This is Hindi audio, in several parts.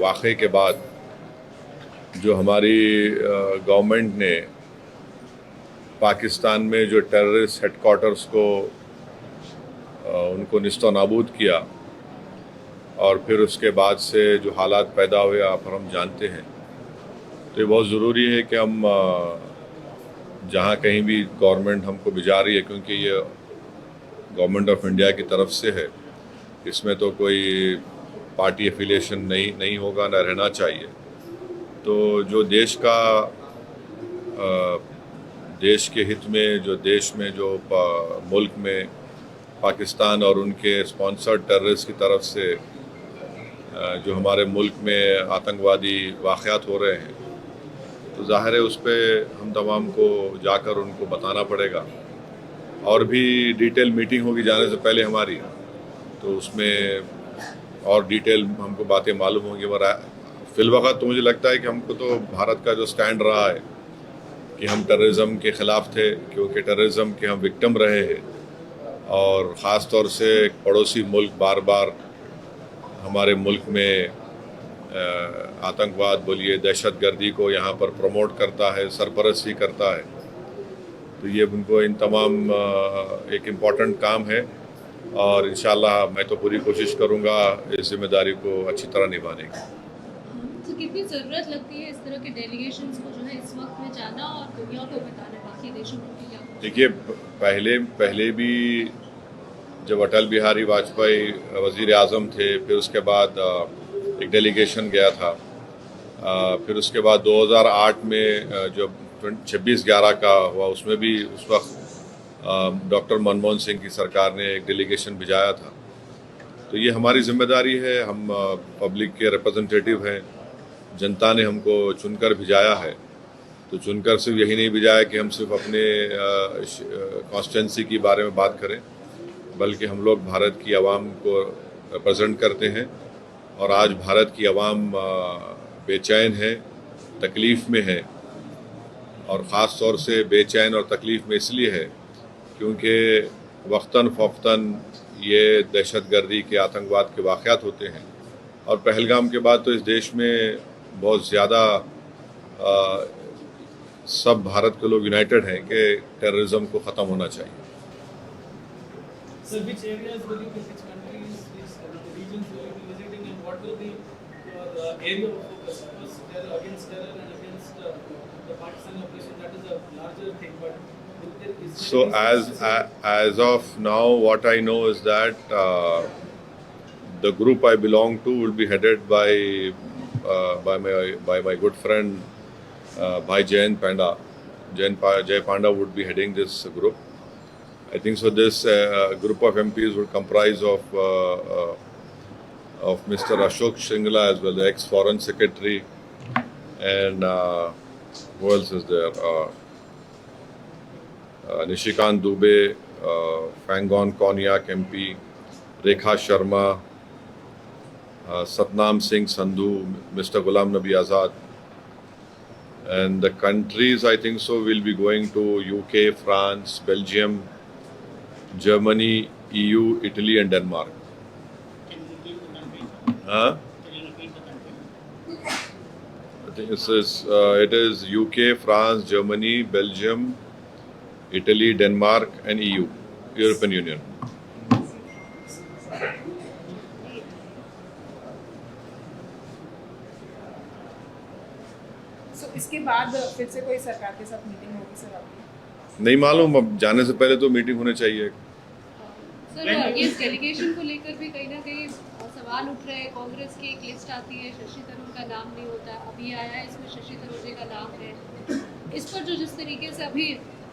वाक़े के बाद जो हमारी गवर्नमेंट ने पाकिस्तान में जो टेररिस्ट हेडक्वार्टर्स को उनको निस्तो नाबूद किया और फिर उसके बाद से जो हालात पैदा हुए आप और हम जानते हैं, तो ये बहुत ज़रूरी है कि हम जहाँ कहीं भी गवर्नमेंट हमको भिजा रही है, क्योंकि ये गवर्नमेंट ऑफ इंडिया की तरफ से है, इसमें तो कोई पार्टी एफिलिएशन नहीं होगा, ना रहना चाहिए। तो जो देश का देश के हित में, जो देश में जो मुल्क में पाकिस्तान और उनके स्पॉन्सर्ड टेररिस्ट की तरफ से जो हमारे मुल्क में आतंकवादी वाक़यात हो रहे हैं, तो ज़ाहिर है उस पर हम तमाम को जाकर उनको बताना पड़ेगा। और भी डिटेल मीटिंग होगी जाने से पहले हमारी, तो उसमें और डिटेल हमको बातें मालूम होंगी। मगर फ़िलवक़्त तो मुझे लगता है कि हमको तो भारत का जो स्टैंड रहा है कि हम टेररिज्म के ख़िलाफ़ थे, क्योंकि टेररिज्म के हम विक्टिम रहे हैं और ख़ास तौर से एक पड़ोसी मुल्क बार बार हमारे मुल्क में आतंकवाद बोलिए, दहशतगर्दी को यहाँ पर प्रमोट करता है, सरपरस्ती करता है। तो ये उनको इन तमाम एक इम्पॉर्टेंट काम है और इंशाअल्लाह मैं तो पूरी कोशिश करूँगा इस जिम्मेदारी को अच्छी तरह निभाने की। तो कितनी ज़रूरत लगती है इस तरह के डेलीगेशंस को जो है इस वक्त में जाना और दुनिया को बताना, बाकी देशों को भी? देखिए, पहले भी जब अटल बिहारी वाजपेयी वज़ीर आज़म थे, फिर उसके बाद एक डेलीगेशन गया था। फिर उसके बाद 2008 में जब 26/11 का हुआ, उसमें भी उस वक्त डॉक्टर मनमोहन सिंह की सरकार ने एक डेलीगेशन भिजाया था। तो ये हमारी जिम्मेदारी है, हम पब्लिक के रिप्रेजेंटेटिव हैं, जनता ने हमको चुनकर भिजाया है। तो चुनकर सिर्फ यही नहीं भिजाया कि हम सिर्फ अपने कॉन्स्टिट्यूंसी के बारे में बात करें, बल्कि हम लोग भारत की आवाम को रिप्रेजेंट करते हैं। और आज भारत की आवाम बेचैन है, तकलीफ़ में है, और ख़ास तौर से बेचैन और तकलीफ़ में इसलिए है क्योंकि वक्तन फ़ौक़्तन ये दहशतगर्दी के, आतंकवाद के वाक़यात होते हैं। और पहलगाम के बाद तो इस देश में बहुत ज़्यादा सब भारत के लोग यूनाइटेड हैं कि टेररिज्म को ख़त्म होना चाहिए। So which areas will you visit, countries, which regions will you be visiting, and what will be your area of focus? Because terror against terror and against the Pakistan operation, that is a larger thing. But so as of now, what I know is that the group I belong to will be headed by my good friend Bhai Jayant Panda. Jay Panda would be heading this group. I think so. This group of MPs would comprise of Mr. Ashok Shringla as well, the ex-Foreign Secretary, and who else is there? Nishikant Dubey, Fangon Konyak MP, Rekha Sharma, Satnam Singh Sandhu, Mr. Ghulam Nabi Azad. And the countries, I think so, will be going to UK, France, Belgium, Germany, EU, Italy and Denmark. Can you repeat the country? Huh? Can you repeat the country? I think it is UK, France, Germany, Belgium, Italy, Denmark and EU, European Union. So इसके बाद फिर से कोई सरकार के साथ मीटिंग होगी सर आपकी? नहीं मालूम, अब जाने से पहले तो मीटिंग होनी चाहिए। सर, ये डेलीगेशन को लेकर भी कहीं ना कहीं सवाल उठ रहे हैं। कांग्रेस की एक लिस्ट आती है, शशि थरूर का नाम नहीं होता, अभी आया है इसमें शशि थरूर जी का नाम है। इस पर जो जिस तरीके से अभी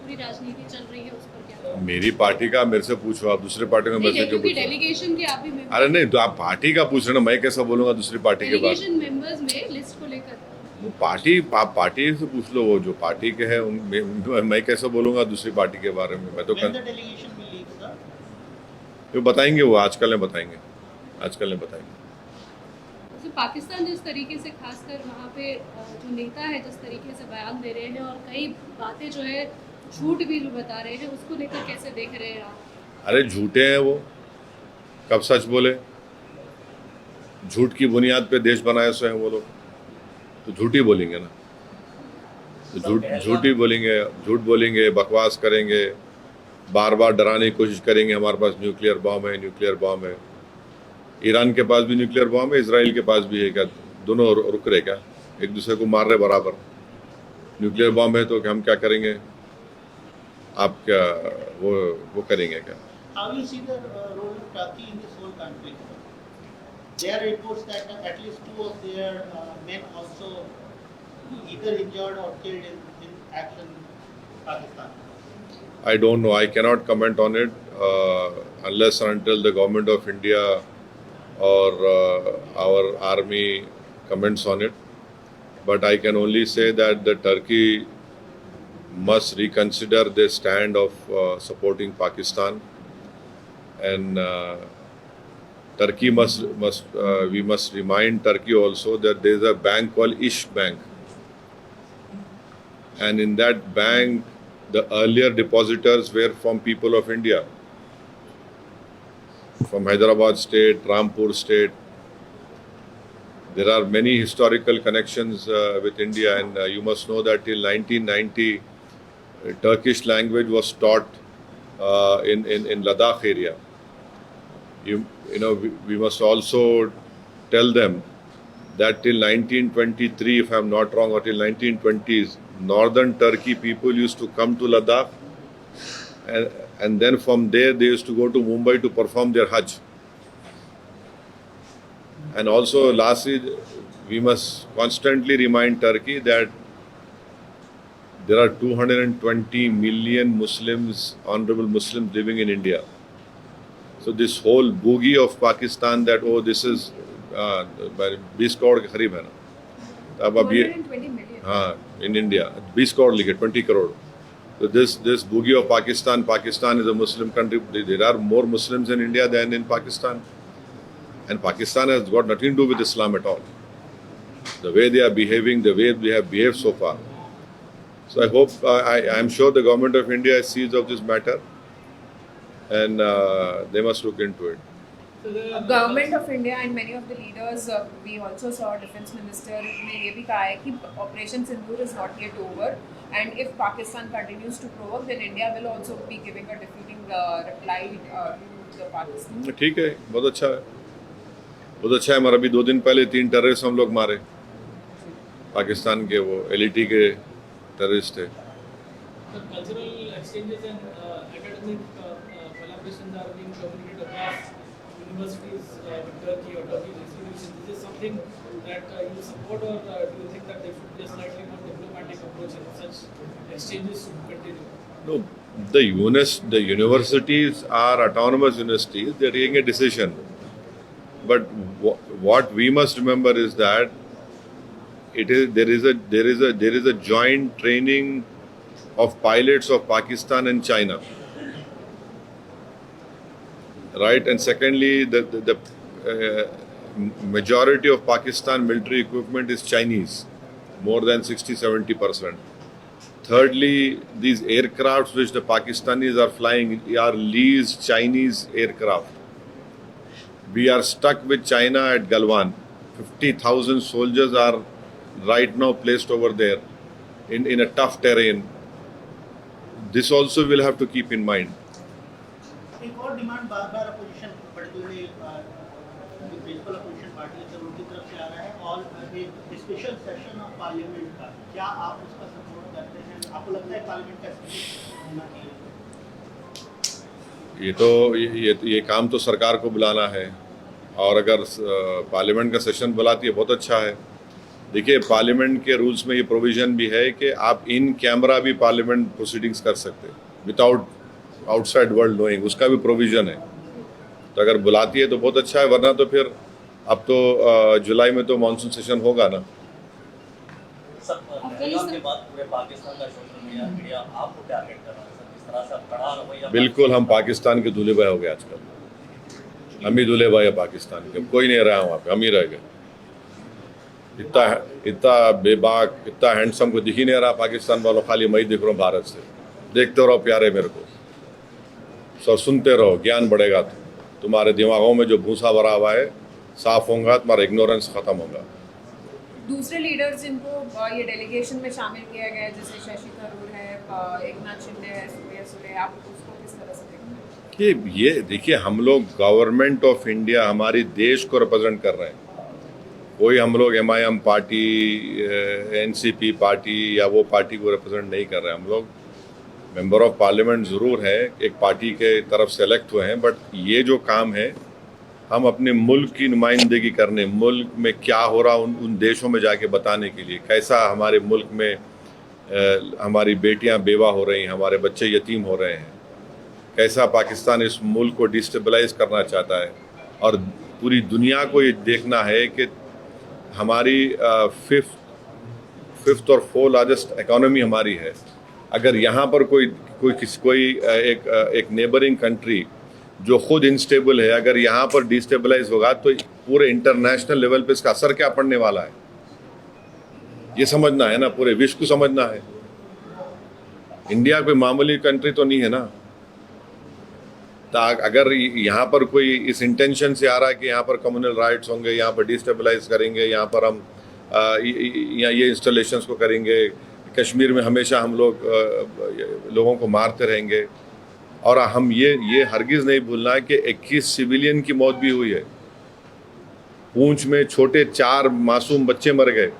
पूरी राजनीति चल रही है उस पर क्या? मेरी पार्टी का मेरे से पूछो, आप दूसरी पार्टी में मेरे से क्यों पूछो? डेलीगेशन के आप भी मेंबर, अरे नहीं, तो आप पार्टी का पूछ रहे ना, मैं कैसा बोलूँगा दूसरी पार्टी के बारे में? डेलीगेशन मेंबर्स में लिस्ट को लेकर पार्टी से पूछ लो, वो जो पार्टी के है मैं कैसे बोलूँगा दूसरी पार्टी के बारे में? मैं तो When the delegation will leave, sir? वो बताएंगे, वो आजकल नहीं बताएंगे, आजकल नहीं बताएंगे। तो पाकिस्तान जिस तरीके से खासकर वहाँ पे जो नेता है जिस तरीके से बयान दे रहे हैं और कई बातें जो है झूठ भी जो बता रहे हैं, उसको लेकर कैसे देख रहे हैं आप? अरे झूठे हैं वो, कब सच बोले? झूठ की बुनियाद पे देश बनाए स्वयं वो लोग, तो झूठ ही बोलेंगे ना, तो झूठ बोलेंगे, बकवास करेंगे, बार बार डराने की कोशिश करेंगे हमारे पास न्यूक्लियर बॉम्ब है। ईरान के पास भी न्यूक्लियर बॉम्ब है, इसराइल के पास भी है, क्या दोनों रुक रहे क्या? एक दूसरे को मार रहे बराबर। न्यूक्लियर बॉम्ब है तो हम क्या करेंगे? आप क्या वो करेंगे क्या? How you see the role of Turkey in this whole conflict? There are reports that at least 2 of their men also either injured or killed in action in Pakistan. I don't know. I cannot comment on it unless and until the government of India or our army comments on it. But I can only say that the Turkey must reconsider their stand of supporting Pakistan, and Turkey we must remind Turkey also that there is a bank called Ish Bank, and in that bank the earlier depositors were from people of India, from Hyderabad state, Rampur state. There are many historical connections with India, and you must know that till 1990 Turkish language was taught in Ladakh area. You know, we must also tell them that till 1923, if I am not wrong, or till 1920s, northern Turkey people used to come to Ladakh, and then from there they used to go to Mumbai to perform their Hajj. And also, lastly, we must constantly remind Turkey that there are 220 million Muslims, honorable Muslims living in India. So this whole boogie of Pakistan that, oh, this is 20 crore के करीब है ना, अब 220 million. हाँ, in India 20 crore लिखे, 20 crore. So this boogie of Pakistan is a Muslim country. There are more Muslims in India than in Pakistan, and Pakistan has got nothing to do with Islam at all. The way they are behaving, the way they have behaved so far. So I hope, I am sure the government of India sees of this matter, and they must look into it. So the Government of India and many of the leaders, we also saw Defence Minister ने ये भी कहा है कि Operation Sindoor is not yet over, and if Pakistan continues to provoke, then India will also be giving a defeating reply to the Pakistan. ठीक है, बहुत अच्छा है, बहुत अच्छा है। हमारा अभी 2 दिन पहले 3 टेररिस्ट हम लोग मारे, पाकिस्तान के वो LET के टेररिस्ट थे। The cultural exchanges and academic collaborations are being communicated across universities with Turkey or Turkish institutions. Is this something that you support, or do you think that there should be a slightly more diplomatic approach and such exchanges should continue? No, the universities are autonomous universities. They are taking a decision. But what we must remember is that there is a joint training of pilots of Pakistan and China, right? And secondly, the majority of Pakistan military equipment is Chinese, more than 60-70%. Thirdly, these aircrafts which the Pakistanis are flying are leased Chinese aircraft. We are stuck with China at Galwan. 50,000 soldiers are right now placed over there in a tough terrain. This also we'll have to keep in mind. एक और डिमांड बार-बार opposition, particularly principal opposition party से उनकी तरफ से आ रहा है, और एक स्पेशल सेशन ऑफ पार्लियामेंट का, क्या आप उसका सपोर्ट करते हैं? आपको लगता है पार्लियामेंट का सेशन होना चाहिए? ये काम तो सरकार को बुलाना है, और अगर पार्लियामेंट का सेशन बुलाती है बहुत अच्छा है। देखिए, पार्लियामेंट के रूल्स में ये प्रोविज़न भी है कि आप इन कैमरा भी पार्लियामेंट प्रोसीडिंग्स कर सकते हैं विदाउट आउटसाइड वर्ल्ड नोइंग, उसका भी प्रोविज़न है। तो अगर बुलाती है तो बहुत अच्छा है, वरना तो फिर अब तो जुलाई में तो मानसून सेशन होगा ना। सर, पहलगाम के बाद पूरे पाकिस्तान का सोशल मीडिया आपको टारगेट कर रहा है सर, किस तरह से आप कड़ा रवैया? बिल्कुल, हम पाकिस्तान के दूल्हे भाई हो गए आजकल। हम ही दूल्हे भाई है पाकिस्तान के, कोई नहीं रहा वहाँ पे, हम ही रह गए। इतना बेबाक, इतना हैंडसम को दिख ही नहीं रहा पाकिस्तान वालों, खाली मैं ही दिख रहा हूँ भारत से। देखते रहो प्यारे मेरे को, सब सुनते रहो, ज्ञान बढ़ेगा। तुम्हारे दिमागों में जो भूसा भरा हुआ है साफ होगा, तुम्हारा इग्नोरेंस ख़त्म होगा। दूसरे लीडर्स जिनको ये डेलीगेशन में शामिल किया गया है, जैसे शशि थरूर है, एकनाथ शिंदे है, सुप्रिया सुले, आप उसको किस तरह से देखते हैं? कि ये देखिए, हम लोग गवर्नमेंट ऑफ इंडिया, हमारी देश को रिप्रेजेंट कर रहे हैं। कोई हम लोग MIM पार्टी, NCP पार्टी या वो पार्टी को रिप्रेजेंट नहीं कर रहे हैं। हम लोग मेंबर ऑफ पार्लियामेंट ज़रूर है, एक पार्टी के तरफ से इलेक्ट हुए हैं, बट ये जो काम है हम अपने मुल्क की नुमाइंदगी करने, मुल्क में क्या हो रहा उन देशों में जाके बताने के लिए, कैसा हमारे मुल्क में हमारी बेटियां बेवा हो रही हैं, हमारे बच्चे यतीम हो रहे हैं, कैसा पाकिस्तान इस मुल्क को डिस्टेबलाइज करना चाहता है, और पूरी दुनिया को ये देखना है कि हमारी फिफ्थ और 4th लार्जेस्ट इकोनॉमी हमारी है। अगर यहाँ पर कोई एक नेबरिंग कंट्री जो खुद इनस्टेबल है, अगर यहाँ पर डिस्टेबलाइज होगा तो पूरे इंटरनेशनल लेवल पे इसका असर क्या पड़ने वाला है, ये समझना है ना, पूरे विश्व को समझना है। इंडिया कोई मामूली कंट्री तो नहीं है ना। अगर यहाँ पर कोई इस इंटेंशन से आ रहा है कि यहाँ पर कम्युनल राइट्स होंगे, यहाँ पर डिस्टेबलाइज करेंगे, यहाँ पर हम ये इंस्टॉलेशंस को करेंगे, कश्मीर में हमेशा हम लोगों को मारते रहेंगे, और हम ये हरगिज़ नहीं भूलना है कि 21 सिविलियन की मौत भी हुई है। पूंछ में छोटे 4 मासूम बच्चे मर गए,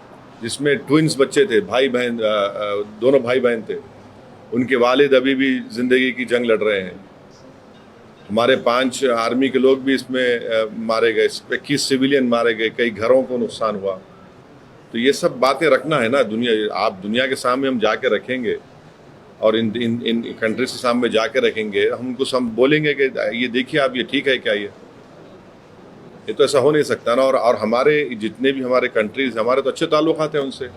जिसमें ट्विंस बच्चे थे, भाई बहन, दोनों भाई बहन थे। उनके वालिद अभी भी ज़िंदगी की जंग लड़ रहे हैं। हमारे 5 आर्मी के लोग भी इसमें मारे गए, 21 सिविलियन मारे गए, कई घरों को नुकसान हुआ। तो ये सब बातें रखना है ना, दुनिया के सामने हम जाके रखेंगे, और इन कंट्रीज के सामने जाके रखेंगे, हम उनको बोलेंगे कि ये देखिए आप, ये ठीक है क्या, ये तो ऐसा हो नहीं सकता ना। और हमारे जितने भी हमारे कंट्रीज, हमारे तो अच्छे ताल्लुकात हैं उनसे,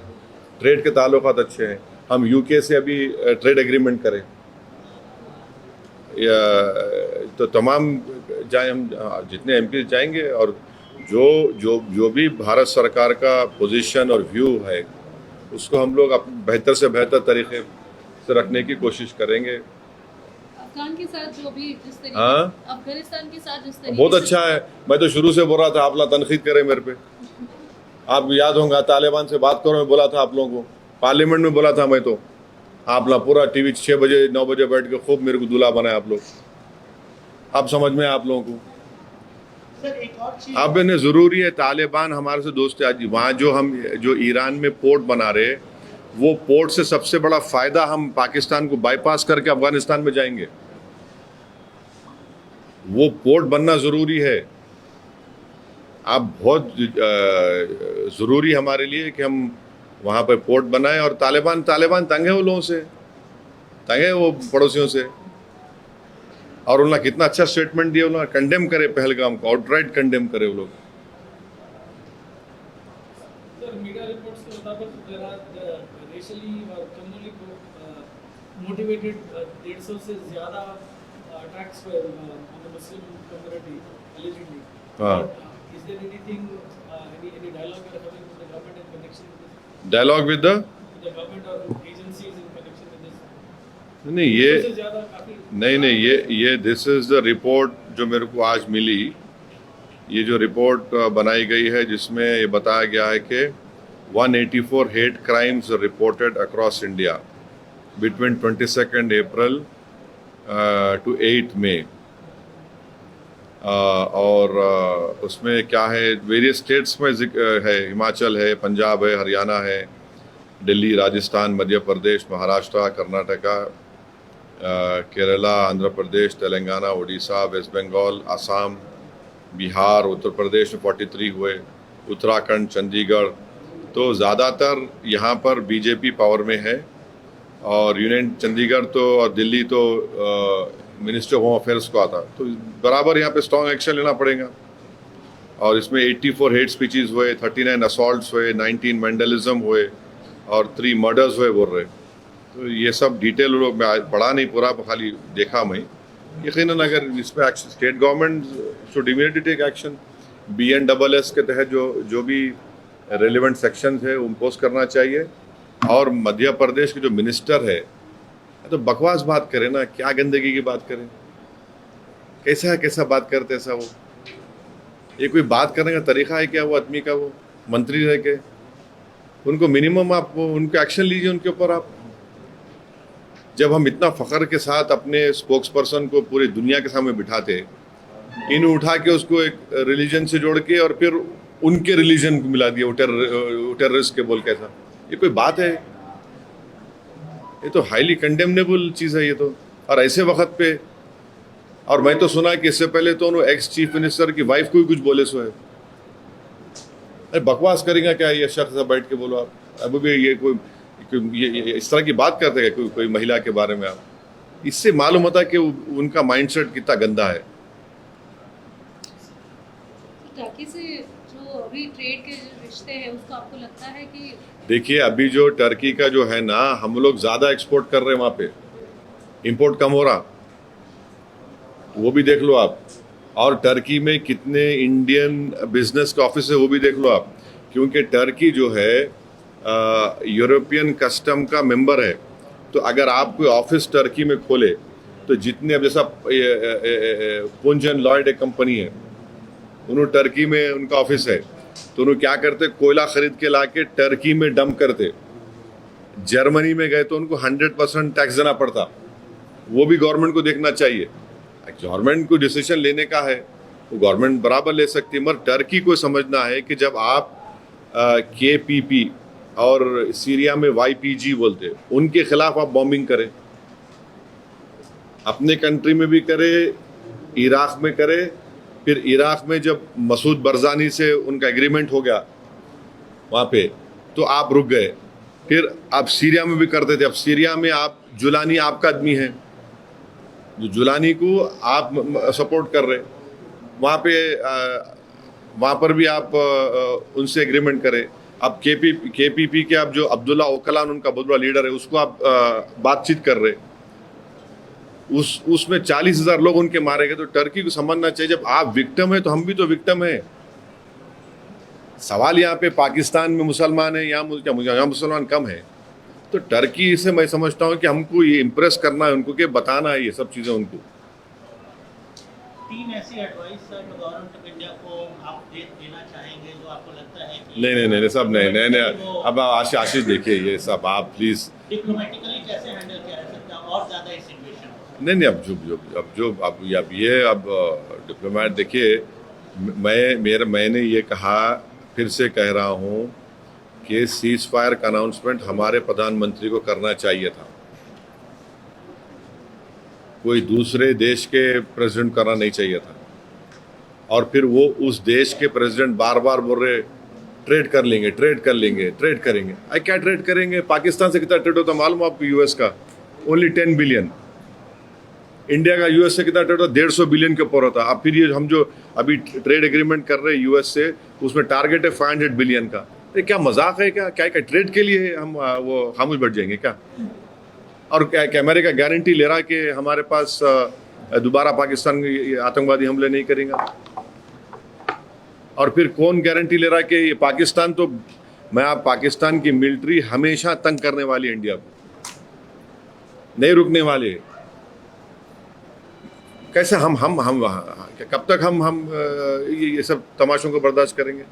ट्रेड के ताल्लुकात अच्छे हैं। हम UK से अभी ट्रेड एग्रीमेंट करें, तो तमाम जाए, हम जितने MP जाएंगे, और जो भी भारत सरकार का पोजीशन और व्यू है उसको हम लोग बेहतर से बेहतर तरीके से रखने की कोशिश करेंगे। अफगान के साथ जो भी जिस तरीके, हाँ, अफगानिस्तान के साथ जिस तरीके बहुत अच्छा है। मैं तो शुरू से बोल रहा था आप लोग तनकीद करें मेरे पे। आपको याद होगा तालिबान से बात करो, मैं बोला था आप लोगों को, पार्लियामेंट में बोला था मैं, तो आप लोग पूरा TV 6 बजे 9 बजे बैठ के खूब मेरे को दूल्हा बनाए आप लोग। अब समझ में आप लोगों को। सर एक और चीज, अब इन्हें ज़रूरी है, तालिबान हमारे से दोस्त है। आज वहाँ जो ईरान में पोर्ट बना रहे, वो पोर्ट से सबसे बड़ा फ़ायदा हम पाकिस्तान को बाईपास करके अफगानिस्तान में जाएंगे। वो पोर्ट बनना ज़रूरी है। अब बहुत ज़रूरी हमारे लिए कि हम वहाँ पर पोर्ट बनाएं। और तालिबान तंग है वो लोगों से, तंग है वो पड़ोसियों से, और उन्होंने कितना अच्छा स्टेटमेंट दिया, उन्होंने कंडेम करे पहलगाम को, आउटराइट कंडेम करे वो लोग। सर मीडिया रिपोर्ट्स के मुताबिक देयर आर रेशियली और कम्युनली मोटिवेटेड 150 से ज़्यादा attacks on the Muslim community allegedly. हाँ। Is there anything, any dialogue you are having with the government in connection with this? Dialogue with The government or agencies in connection with this? नहीं, ये इससे ज़्यादा काफी नहीं, ये दिस इज़ द रिपोर्ट जो मेरे को आज मिली। ये जो रिपोर्ट बनाई गई है, जिसमें ये बताया गया है कि 184 hate crimes reported across India between 22 April to 8 May. और उसमें क्या है, वेरियस स्टेट्स में है, हिमाचल है, पंजाब है, हरियाणा है, दिल्ली, राजस्थान, मध्य प्रदेश, महाराष्ट्र, कर्नाटका, केरला, आंध्र प्रदेश, तेलंगाना, उड़ीसा, वेस्ट बंगाल, असम, बिहार, उत्तर प्रदेश में 43 हुए, उत्तराखंड, चंडीगढ़। तो ज़्यादातर यहाँ पर बीजेपी पावर में है, और यूनियन चंडीगढ़ तो और दिल्ली तो मिनिस्टर ऑफ होम अफेयर्स को आता, तो बराबर यहाँ पे स्ट्रॉन्ग एक्शन लेना पड़ेगा। और इसमें 84 हेट स्पीचेस हुए, 39 असॉल्ट्स हुए, 19 वैंडलिज्म हुए, और 3 मर्डर्स हुए बोल रहे। तो ये सब डिटेल लोग मैं पढ़ा नहीं पूरा, खाली देखा मैं। यकीनन अगर इस पर action, state government should immediately take action. BNSS के तहत जो भी रेलिवेंट सेक्शन है वो इम्पोज करना चाहिए। और मध्य प्रदेश के जो मिनिस्टर है तो बकवास बात करें ना, क्या गंदगी की बात करें, कैसा बात करते ऐसा वो। ये कोई बात करने का तरीका है क्या वो आदमी का? वो मंत्री रह के उनको मिनिमम आप उनके एक्शन लीजिए उनके ऊपर आप। जब हम इतना फख्र के साथ अपने स्पोक्स पर्सन को पूरी दुनिया के सामने बिठाते, इन उठा के उसको एक रिलीजन से जोड़ के और फिर उनके रिलीजन को मिला दिया, वो टेररिस्ट के बोल के ऐसा, ये कोई बात है? ये तो हाईली कंडेमनेबल चीज़ है ये तो। और ऐसे वक्त पे, और मैं तो सुना कि इससे पहले तो उन्होंने एक्स चीफ मिनिस्टर की वाइफ को ही कुछ बोले सो है। अरे बकवास करेंगे क्या ये शख्स? बैठ के बोलो आप, अभी भी ये कोई ये इस तरह की बात करते हैं कोई महिला के बारे में आप? इससे मालूम होता है कि उनका माइंडसेट कितना गंदा है। टर्की से जो अभी ट्रेड के जो रिश्ते हैं उसको आपको लगता है कि देखिए अभी जो टर्की का जो है ना, हम लोग ज़्यादा एक्सपोर्ट कर रहे हैं वहाँ पे, इंपोर्ट कम हो रहा, वो भी देख लो आप। और टर्की में कितने इंडियन बिजनेस के ऑफिस है वो भी देख लो आप, क्योंकि टर्की जो है यूरोपियन कस्टम का मेंबर है। तो अगर आप कोई ऑफिस टर्की में खोले तो जितने, अब जैसा पुंज एंड लॉयड एक कंपनी है, उन्होंने टर्की में उनका ऑफिस है, तो उन्होंने क्या करते, कोयला खरीद के लाके टर्की में डंप करते। जर्मनी में गए तो उनको 100% टैक्स देना पड़ता। वो भी गवर्नमेंट को देखना चाहिए। गवर्नमेंट को डिसीजन लेने का है, वो गवर्नमेंट बराबर ले सकती है, मगर टर्की को समझना है कि जब आप KPP और सीरिया में YPG बोलते, उनके खिलाफ आप बॉम्बिंग करें, अपने कंट्री में भी करे, इराक में करे, फिर इराक में जब मसूद बरजानी से उनका एग्रीमेंट हो गया वहाँ पे, तो आप रुक गए। फिर आप सीरिया में भी करते थे। अब सीरिया में आप जुलानी आपका आदमी है, जो जुलानी को आप सपोर्ट कर रहे, वहाँ पर भी आप उनसे एग्रीमेंट करें। अब KPP के आप जो अब्दुल्ला ओकलान उनका बहुत बड़ा लीडर है, उसको आप बातचीत कर रहे, उसमें 40,000 लोग उनके मारे गए। तो टर्की को समझना चाहिए, जब आप विक्टिम है तो हम भी तो विक्टिम है। सवाल यहाँ पे पाकिस्तान में मुसलमान है, यहाँ मुसलमान कम है, तो टर्की से मैं समझता हूँ कि हमको ये इम्प्रेस करना है उनको, कि बताना है ये सब चीज़ें उनको। 3 ऐसी एडवाइस गवर्नमेंट ऑफ इंडिया को आप देना चाहेंगे जो आपको लगता है कि नहीं सब नहीं। अब आशीष देखिए, ये सब आप प्लीज डिप्लोमेटिकली कैसे हैंडल किया जा सकता है और ज़्यादा इस सिचुएशन को? नहीं अब ये डिप्लोमेट देखिए, मैंने ये कहा, फिर से कह रहा हूँ कि सीज फायर का अनाउंसमेंट हमारे प्रधानमंत्री को करना चाहिए था, कोई दूसरे देश के प्रेसिडेंट करना नहीं चाहिए था। और फिर वो उस देश के प्रेसिडेंट बार बार बोल रहे ट्रेड करेंगे। क्या ट्रेड करेंगे? पाकिस्तान से कितना ट्रेड होता मालूम आपको? US का ओनली 10 बिलियन। इंडिया का US से कितना ट्रेड होता? 150 बिलियन के ऊपर होता। अब फिर ये हम जो अभी ट्रेड एग्रीमेंट कर रहे हैं US से, उसमें टारगेट है 500 बिलियन का। ये क्या मजाक है क्या? क्या ट्रेड के लिए हम वो खामोश बैठ जाएंगे क्या? और क्या अमेरिका गारंटी ले रहा है कि हमारे पास दोबारा पाकिस्तान आतंकवादी हमले नहीं करेंगे? और फिर कौन गारंटी ले रहा है कि ये पाकिस्तान, तो आप पाकिस्तान की मिलिट्री हमेशा तंग करने वाली है इंडिया को, नहीं रुकने वाले। कैसे हम कब तक हम ये सब तमाशों को बर्दाश्त करेंगे?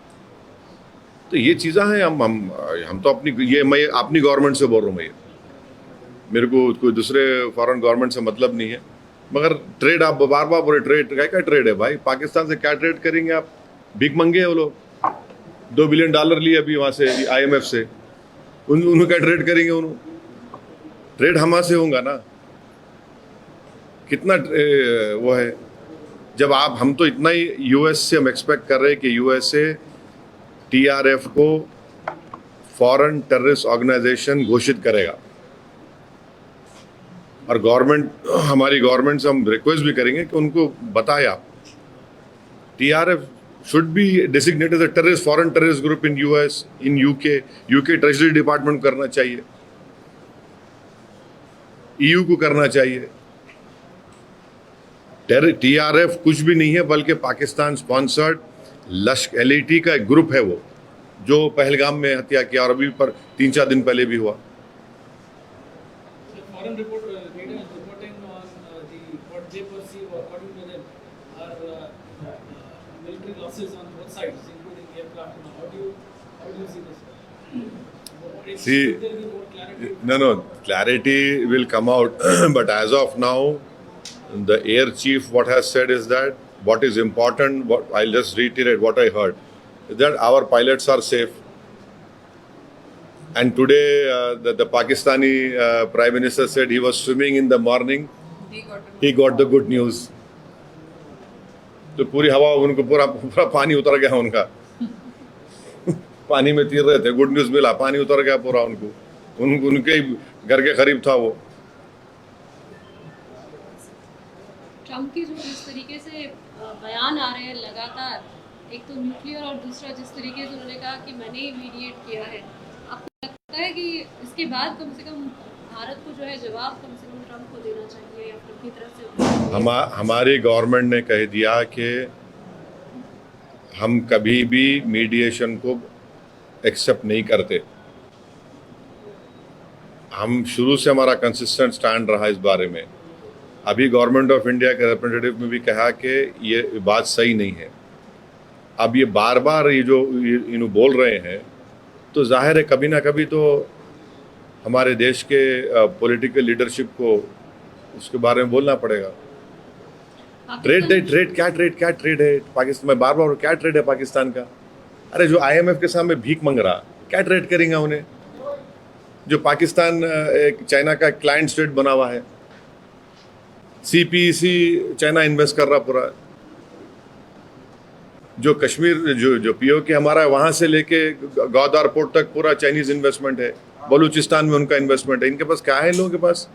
तो ये चीज़ें हैं। हम तो मैं अपनी गवर्नमेंट से बोल रहा हूँ, मेरे को कोई दूसरे फॉरेन गवर्नमेंट से मतलब नहीं है। मगर ट्रेड आप बार बार बोले, क्या ट्रेड है भाई? पाकिस्तान से क्या ट्रेड करेंगे आप? भीख मंगे वो लोग, $2 बिलियन लिए अभी वहाँ से IMF से, उन्होंने क्या ट्रेड करेंगे? उन्होंने ट्रेड हमारे से होगा ना, कितना वो है। जब हम तो इतना ही US से हम एक्सपेक्ट कर रहे हैं कि USA TRF को फॉरेन टेररिस्ट ऑर्गेनाइजेशन घोषित करेगा, और हमारी गवर्नमेंट से हम रिक्वेस्ट भी करेंगे कि उनको बताए आप, TRF should be designated as a foreign terrorist group in US, in UK treasury department करना चाहिए, EU को करना चाहिए। TRF कुछ भी नहीं है, बल्कि पाकिस्तान स्पॉन्सर्ड LAT का एक ग्रुप है, वो जो पहलगाम में हत्या किया, और अभी पर 3-4 दिन पहले भी हुआ। Foreign media is reporting on what they perceive, according to them, are military losses on both sides, including aircraft. How do you see this? See, Should there be more clarity? no, clarity will come out, but as of now, the air chief what has said is that what is important, what I'll just reiterate what I heard, is that our pilots are safe. And today the Pakistani Prime Minister said he was swimming in the morning, he got the good news. तो पूरी हवा उनको पूरा पानी उतर गया उनका पानी में तीर रहे थे, गुड न्यूज मिला, पानी उतर गया पूरा उनके घर के करीब था वो। ट्रम्प की जो जिस तरीके से बयान आ रहे हैं लगातार, एक तो न्यूक्लियर और दूसरा जिस तरीके से उन्होंने कहा कि मैंने ही मीडिएट किया है, आपको लगता है कि इसके बाद कम से कम भारत को जो है जवाब कम से कम ट्रम्प को देना चाहिए या अपनी तरफ से? हमारी गवर्नमेंट ने कह दिया कि हम कभी भी मीडिएशन को एक्सेप्ट नहीं करते। हम शुरू से हमारा कंसिस्टेंट स्टैंड रहा इस बारे में। अभी गवर्नमेंट ऑफ इंडिया के रिप्रेजेंटेटिव में भी कहा कि ये बात सही नहीं है। अब ये बार बार ये जो बोल रहे हैं, तो जाहिर है कभी ना कभी तो हमारे देश के पॉलिटिकल लीडरशिप को उसके बारे में बोलना पड़ेगा। ट्रेड क्या ट्रेड है पाकिस्तान में? बार बार क्या ट्रेड है पाकिस्तान का? अरे जो IMF के सामने भीख मांग रहा, क्या ट्रेड करेंगे उन्हें? जो पाकिस्तान एक चाइना का क्लाइंट स्टेट बना हुआ है, CPEC चाइना इन्वेस्ट कर रहा पूरा। जो कश्मीर जो POK हमारा है, वहाँ से लेके गौदार पोर्ट तक पूरा चाइनीज इन्वेस्टमेंट है। बलूचिस्तान में उनका इन्वेस्टमेंट है। इनके पास क्या है? लोगों के पास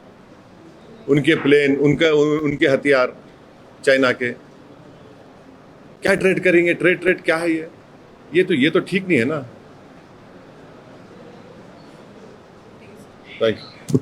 उनके प्लेन, उनके हथियार चाइना के। क्या ट्रेड करेंगे? ट्रेड क्या है ये तो ठीक नहीं है ना। Thank you.